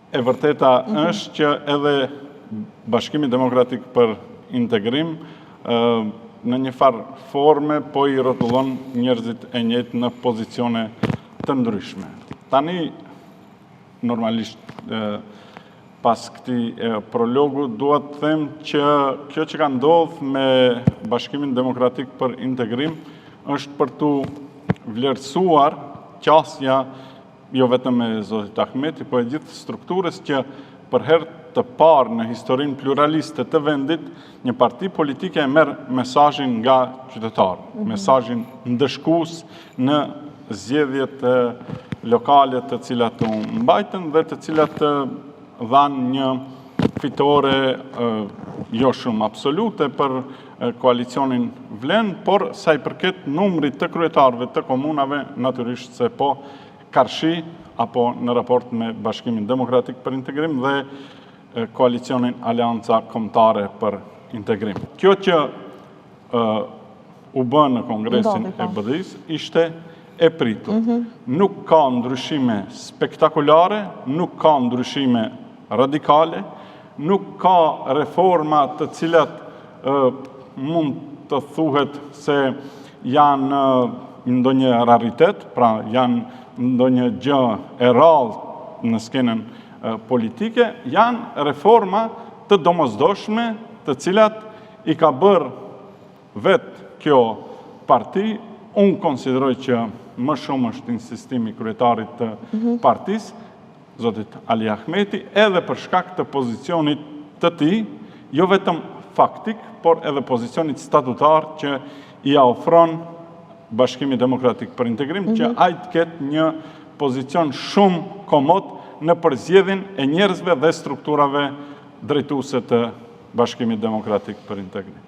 E vërteta është që edhe Bashkimi Demokratik për Integrim në një farë forme po i rrotullon njerëzit e njëjtë në pozicione të ndryshme. Tani, normalisht, pas këtij prologu, dua të them që kjo që ka ndodhur me Bashkimin Demokratik për Integrim është për tu vlerësuar qasja jo vetëm e zotit Ahmeti, po e gjithë strukturës që për herë të parë në historinë pluraliste të vendit, një parti politike e merr mesazhin nga qytetarë, mesazhin ndëshkues në zgjedhjet lokale të cilat u mbajtën dhe të cilat dhanë një fitore jo shumë absolute për koalicionin Vlen, por sa i përket numrit të kryetarëve të komunave, natyrisht se po karshi apo në raport me Bashkimin Demokratik për Integrim dhe koalicionin Aleanca Kombëtare për Integrim. Kjo që u bë në Kongresin e BDI-s ishte e pritur. Nuk ka ndryshime spektakolare, nuk ka ndryshime radikale, nuk ka reforma të cilat mund të thuhet se janë ndonjë raritet, pra janë ndonjë gjë e rrallë në skenën politike, janë reforma të domosdoshme të cilat i ka bërë vetë kjo parti. Unë konsideroj që më shumë është insistimi kryetarit të partisë, zotit Ali Ahmeti, edhe për shkak të pozicionit të tij, jo vetëm faktik, por edhe pozicionit statutar që i ofron Bashkimi Demokratik për Integrim, që ai të ketë një pozicion shumë komod në përzgjedhjen e njerëzve dhe strukturave drejtuese të Bashkimit Demokratik për Integrim.